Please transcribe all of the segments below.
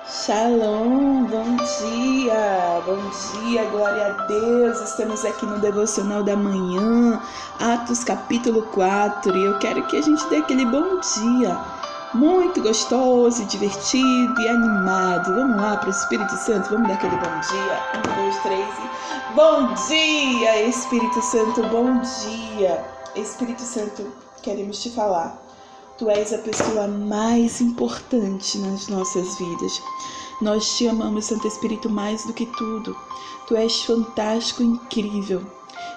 Shalom, bom dia, glória a Deus. Estamos aqui no Devocional da Manhã, Atos capítulo 4, e eu quero que a gente dê aquele bom dia, muito gostoso, divertido e animado. Vamos lá para o Espírito Santo, vamos dar aquele bom dia, 1, 2, 3 e bom dia, Espírito Santo, bom dia. Espírito Santo, queremos te falar. Tu és a pessoa mais importante nas nossas vidas. Nós te amamos, Santo Espírito, mais do que tudo. Tu és fantástico, incrível.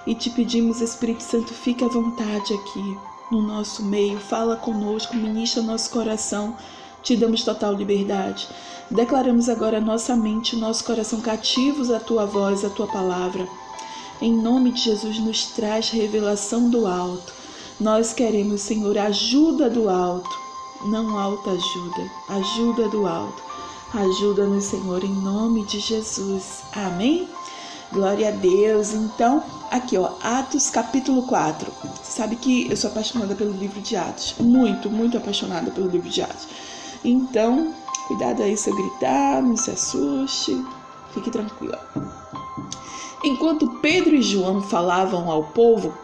E te pedimos, Espírito Santo, fique à vontade aqui no nosso meio. Fala conosco, ministra nosso coração. Te damos total liberdade. Declaramos agora nossa mente, nosso coração cativos à tua voz, à tua palavra. Em nome de Jesus, nos traz revelação do alto. Nós queremos, Senhor, ajuda do alto, não autoajuda, ajuda do alto. Ajuda-nos, Senhor, em nome de Jesus. Amém? Glória a Deus. Então, aqui, Atos capítulo 4. Você sabe que eu sou apaixonada pelo livro de Atos. Muito, muito apaixonada pelo livro de Atos. Então, cuidado aí se eu gritar, não se assuste, fique tranquila. Enquanto Pedro e João falavam ao povo,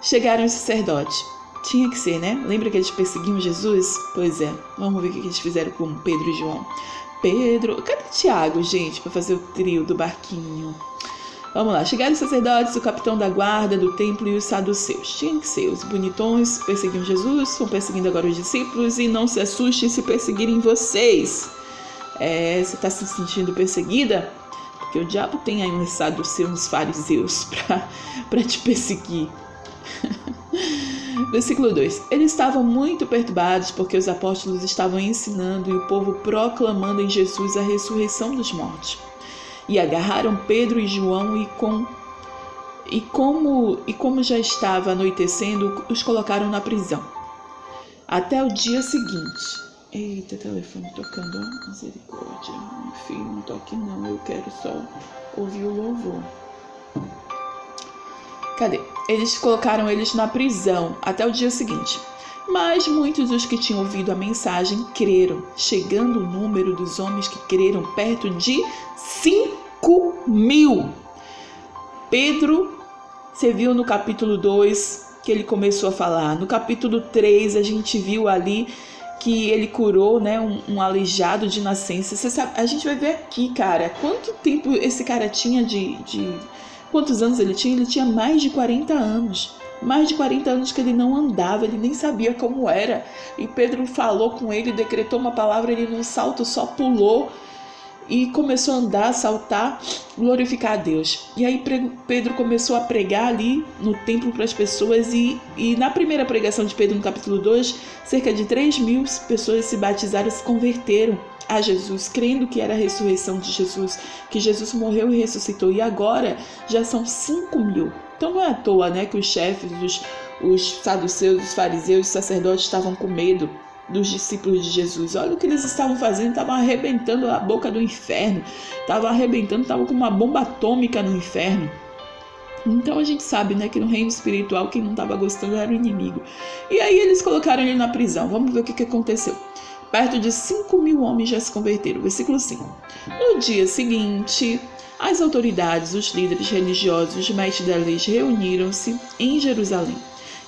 chegaram os sacerdotes. Tinha que ser, né? Lembra que eles perseguiam Jesus? Pois é. Vamos ver o que eles fizeram com Pedro e João. Pedro... Cadê Tiago, gente, para fazer o trio do barquinho? Vamos lá. Chegaram os sacerdotes, o capitão da guarda do templo e os saduceus. Tinha que ser. Os bonitões perseguiam Jesus, estão perseguindo agora os discípulos, e não se assustem se perseguirem vocês. Você está se sentindo perseguida? Porque o diabo tem aí uns saduceus, uns fariseus para te perseguir. Versículo 2. Eles estavam muito perturbados porque os apóstolos estavam ensinando e o povo proclamando em Jesus a ressurreição dos mortos. E agarraram Pedro e João e como já estava anoitecendo, os colocaram na prisão. Até o dia seguinte. Eita, telefone tocando, misericórdia. Meu filho, não toque não, eu quero só ouvir o louvor. Cadê? Eles colocaram eles na prisão até o dia seguinte. Mas muitos dos que tinham ouvido a mensagem creram, chegando o número dos homens que creram perto de 5.000. Pedro, você viu no capítulo 2 que ele começou a falar. No capítulo 3 a gente viu ali que ele curou, né, um aleijado de nascença. Você sabe, a gente vai ver aqui, cara, quanto tempo esse cara tinha Quantos anos ele tinha? Ele tinha mais de 40 anos. Mais de 40 anos que ele não andava, ele nem sabia como era. E Pedro falou com ele, decretou uma palavra, ele num salto só pulou e começou a andar, a saltar, glorificar a Deus. E aí Pedro começou a pregar ali no templo para as pessoas e na primeira pregação de Pedro, no capítulo 2, cerca de 3.000 pessoas se batizaram e se converteram a Jesus, crendo que era a ressurreição de Jesus, que Jesus morreu e ressuscitou, e agora já são 5.000. Então não é à toa, né, que os chefes, os saduceus, os fariseus, os sacerdotes estavam com medo dos discípulos de Jesus. Olha o que eles estavam fazendo, estavam arrebentando a boca do inferno, estavam com uma bomba atômica no inferno. Então a gente sabe, né, que no reino espiritual quem não estava gostando era o inimigo. E aí eles colocaram ele na prisão. Vamos ver o que aconteceu. Perto de 5.000 homens já se converteram. Versículo 5. No dia seguinte, as autoridades, os líderes religiosos, os mestres da lei reuniram-se em Jerusalém.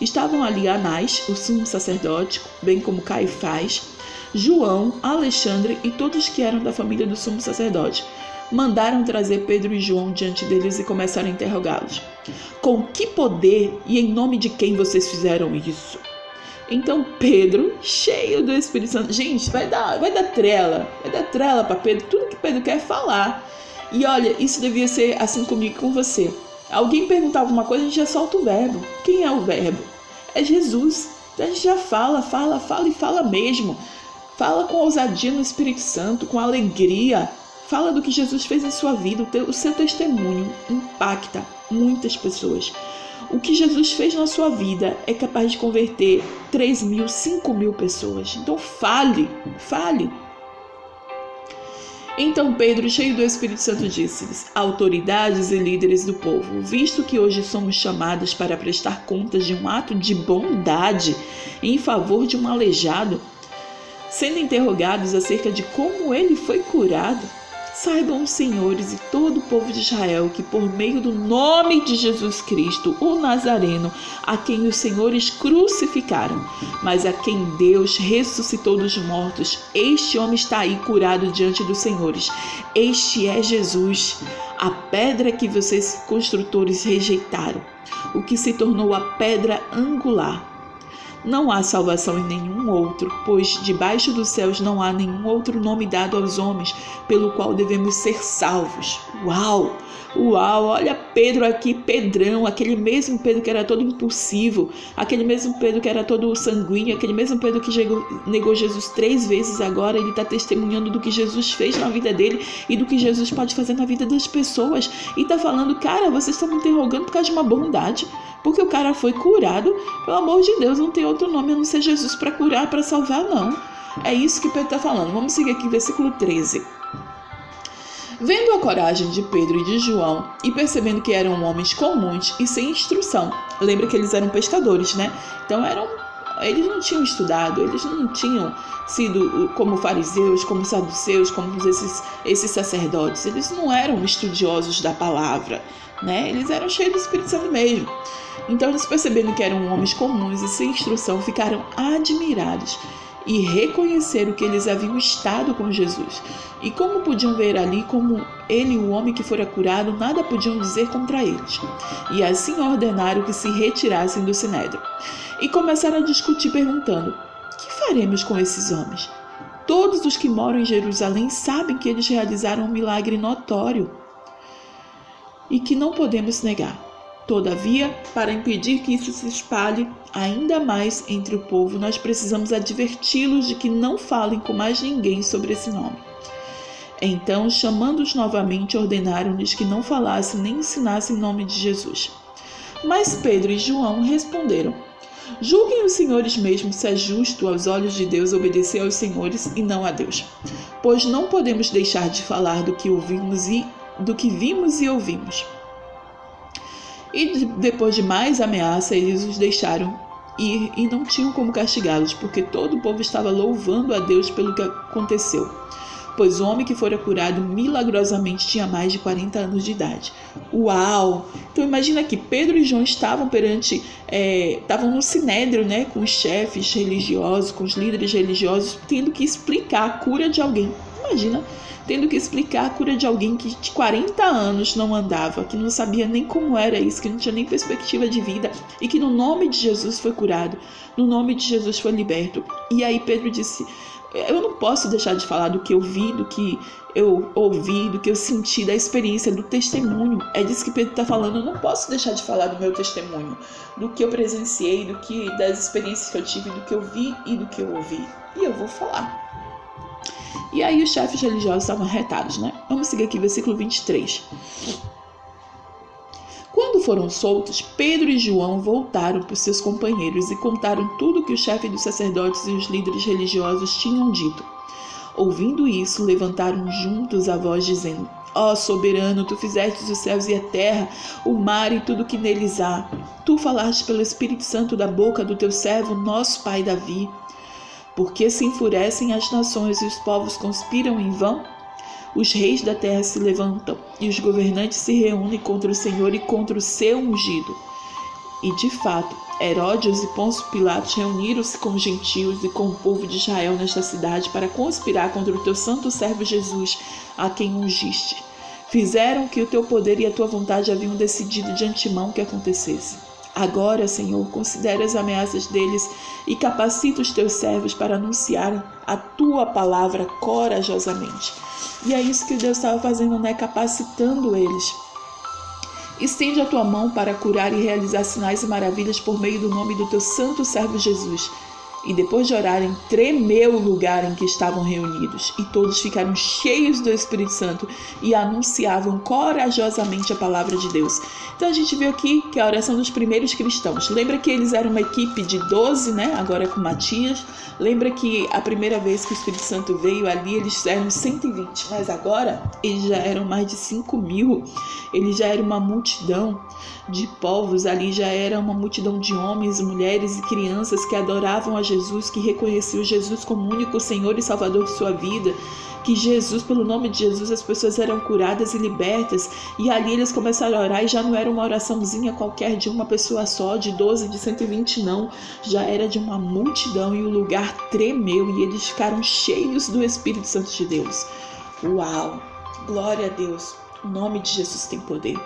Estavam ali Anás, o sumo sacerdote, bem como Caifás, João, Alexandre e todos que eram da família do sumo sacerdote. Mandaram trazer Pedro e João diante deles e começaram a interrogá-los. Com que poder e em nome de quem vocês fizeram isso? Então Pedro, cheio do Espírito Santo, gente, vai dar trela para Pedro, tudo que Pedro quer falar. E olha, isso devia ser assim comigo e com você. Alguém perguntar alguma coisa, a gente já solta o verbo. Quem é o verbo? É Jesus. Então a gente já fala e fala mesmo. Fala com ousadia no Espírito Santo, com alegria. Fala do que Jesus fez em sua vida. O seu testemunho impacta muitas pessoas. O que Jesus fez na sua vida é capaz de converter 3.000, 5.000 pessoas. Então fale. Então Pedro, cheio do Espírito Santo, disse-lhes: autoridades e líderes do povo, visto que hoje somos chamadas para prestar contas de um ato de bondade em favor de um aleijado, Sendo interrogados acerca de como ele foi curado, saibam os senhores e todo o povo de Israel que por meio do nome de Jesus Cristo, o Nazareno, a quem os senhores crucificaram, mas a quem Deus ressuscitou dos mortos, este homem está aí curado diante dos senhores. Este é Jesus, a pedra que vocês construtores rejeitaram, o que se tornou a pedra angular. Não há salvação em nenhum outro, pois debaixo dos céus não há nenhum outro nome dado aos homens pelo qual devemos ser salvos. Uau! Uau! Olha Pedro aqui, Pedrão, aquele mesmo Pedro que era todo impulsivo, aquele mesmo Pedro que era todo sanguíneo, aquele mesmo Pedro que negou Jesus 3 vezes, agora ele está testemunhando do que Jesus fez na vida dele e do que Jesus pode fazer na vida das pessoas. E está falando, cara, vocês estão me interrogando por causa de uma bondade, porque o cara foi curado, pelo amor de Deus, não tem outro nome a não ser Jesus para curar, para salvar, não. É isso que Pedro está falando. Vamos seguir aqui, versículo 13. Vendo a coragem de Pedro e de João e percebendo que eram homens comuns e sem instrução, lembra que eles eram pescadores, né? Então eles não tinham estudado, eles não tinham sido como fariseus, como saduceus, como esses sacerdotes. Eles não eram estudiosos da palavra, né? Eles eram cheios do Espírito Santo mesmo. Então eles percebendo que eram homens comuns e sem instrução, ficaram admirados e reconheceram que eles haviam estado com Jesus. E como podiam ver ali como ele, o homem que fora curado, nada podiam dizer contra eles. E assim ordenaram que se retirassem do sinédrio. E começaram a discutir perguntando, que faremos com esses homens? Todos os que moram em Jerusalém sabem que eles realizaram um milagre notório e que não podemos negar. Todavia, para impedir que isso se espalhe ainda mais entre o povo, nós precisamos adverti-los de que não falem com mais ninguém sobre esse nome. Então, chamando-os novamente, ordenaram-lhes que não falassem nem ensinassem em nome de Jesus. Mas Pedro e João responderam, julguem os senhores mesmo se é justo aos olhos de Deus obedecer aos senhores e não a Deus, pois não podemos deixar de falar do que vimos e ouvimos. E depois de mais ameaça, eles os deixaram ir e não tinham como castigá-los, porque todo o povo estava louvando a Deus pelo que aconteceu. Pois o homem que fora curado milagrosamente tinha mais de 40 anos de idade. Uau! Então imagina que Pedro e João estavam no sinédrio, né, com os chefes religiosos, com os líderes religiosos, tendo que explicar a cura de alguém. Imagina, tendo que explicar a cura de alguém que de 40 anos não andava, que não sabia nem como era isso, que não tinha nem perspectiva de vida e que no nome de Jesus foi curado, no nome de Jesus foi liberto. E aí Pedro disse, eu não posso deixar de falar do que eu vi, do que eu ouvi, do que eu senti, da experiência, do testemunho. É disso que Pedro está falando, eu não posso deixar de falar do meu testemunho, do que eu presenciei, das experiências que eu tive, do que eu vi e do que eu ouvi. E eu vou falar. E aí os chefes religiosos estavam retados, né? Vamos seguir aqui, versículo 23. Quando foram soltos, Pedro e João voltaram para os seus companheiros e contaram tudo o que o chefe dos sacerdotes e os líderes religiosos tinham dito. Ouvindo isso, levantaram juntos a voz dizendo, ó soberano, tu fizestes os céus e a terra, o mar e tudo o que neles há. Tu falaste pelo Espírito Santo da boca do teu servo, nosso pai Davi. Porque se enfurecem as nações e os povos conspiram em vão? Os reis da terra se levantam e os governantes se reúnem contra o Senhor e contra o seu ungido. E de fato, Herodes e Pôncio Pilatos reuniram-se com os gentios e com o povo de Israel nesta cidade para conspirar contra o teu santo servo Jesus, a quem ungiste. Fizeram o que o teu poder e a tua vontade haviam decidido de antemão que acontecesse. Agora, Senhor, considera as ameaças deles e capacita os teus servos para anunciarem a tua palavra corajosamente. E é isso que Deus estava fazendo, né? Capacitando eles. Estende a tua mão para curar e realizar sinais e maravilhas por meio do nome do teu santo servo Jesus. E depois de orarem, tremeu o lugar em que estavam reunidos, e todos ficaram cheios do Espírito Santo e anunciavam corajosamente a palavra de Deus. Então a gente viu aqui que a oração dos primeiros cristãos. Lembra que eles eram uma equipe de 12, né? Agora com Matias. Lembra que a primeira vez que o Espírito Santo veio ali, eles eram 120, mas agora eles já eram mais de 5.000. Eles já eram uma multidão de povos, ali já era uma multidão de homens, mulheres e crianças que adoravam a Jesus, que reconheciam Jesus como único Senhor e Salvador de sua vida, que Jesus, pelo nome de Jesus, as pessoas eram curadas e libertas, e ali eles começaram a orar, e já não era uma oraçãozinha qualquer de uma pessoa só, de 12, de 120, não, já era de uma multidão, e o lugar tremeu, e eles ficaram cheios do Espírito Santo de Deus. Uau! Glória a Deus! O nome de Jesus tem poder.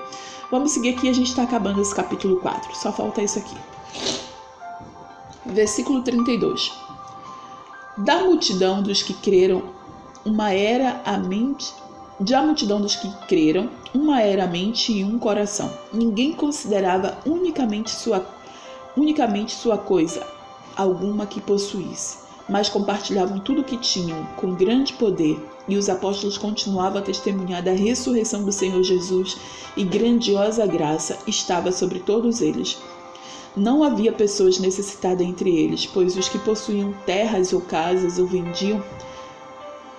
Vamos seguir aqui, a gente está acabando esse capítulo 4, só falta isso aqui. Versículo 32. Da multidão dos que creram, uma era a mente e um coração. Ninguém considerava unicamente sua coisa alguma que possuísse, mas compartilhavam tudo o que tinham com grande poder, e os apóstolos continuavam a testemunhar da ressurreição do Senhor Jesus, e grandiosa graça estava sobre todos eles. Não havia pessoas necessitadas entre eles, pois os que possuíam terras ou casas ou vendiam,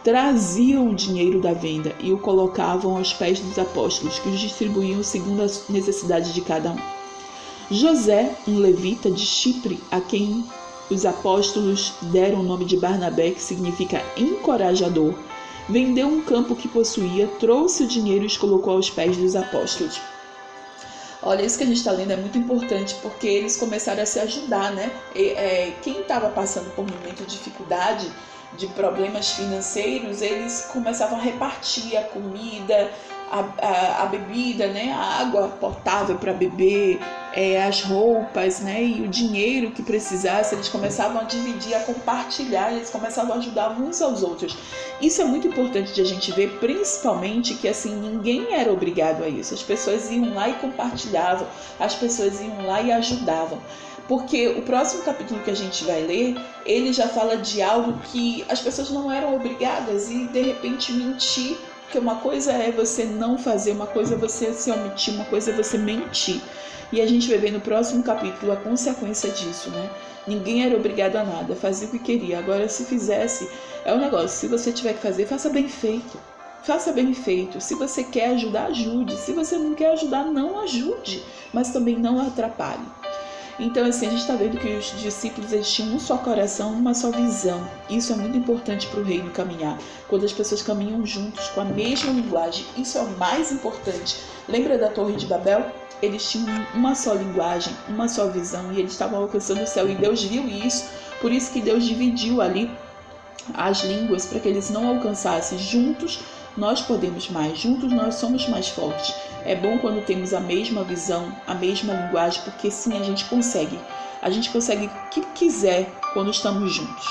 traziam o dinheiro da venda e o colocavam aos pés dos apóstolos, que os distribuíam segundo a necessidade de cada um. José, um levita de Chipre, a quem os apóstolos deram o nome de Barnabé, que significa encorajador, vendeu um campo que possuía, trouxe o dinheiro e os colocou aos pés dos apóstolos. Olha, isso que a gente está lendo é muito importante, porque eles começaram a se ajudar, né? Quem estava passando por um momento de dificuldade, de problemas financeiros, eles começavam a repartir a comida, a bebida, né? A água potável para beber, as roupas, né? E o dinheiro que precisasse, eles começavam a dividir, a compartilhar, eles começavam a ajudar uns aos outros. Isso é muito importante de a gente ver, principalmente que assim, ninguém era obrigado a isso. As pessoas iam lá e compartilhavam, as pessoas iam lá e ajudavam. Porque o próximo capítulo que a gente vai ler, ele já fala de algo que as pessoas não eram obrigadas e de repente mentir, porque uma coisa é você não fazer, uma coisa é você se omitir, uma coisa é você mentir. E a gente vai ver no próximo capítulo a consequência disso, né? Ninguém era obrigado a nada, fazia o que queria. Agora, se fizesse, é um negócio, se você tiver que fazer, faça bem feito. Faça bem feito. Se você quer ajudar, ajude. Se você não quer ajudar, não ajude, mas também não atrapalhe. Então, assim, a gente está vendo que os discípulos eles tinham um só coração, uma só visão. Isso é muito importante para o reino caminhar. Quando as pessoas caminham juntos, com a mesma linguagem, isso é o mais importante. Lembra da Torre de Babel? Eles tinham uma só linguagem, uma só visão, e eles estavam alcançando o céu. E Deus viu isso, por isso que Deus dividiu ali as línguas, para que eles não alcançassem. Juntos nós podemos mais, juntos nós somos mais fortes. É bom quando temos a mesma visão, a mesma linguagem, porque sim, a gente consegue o que quiser quando estamos juntos.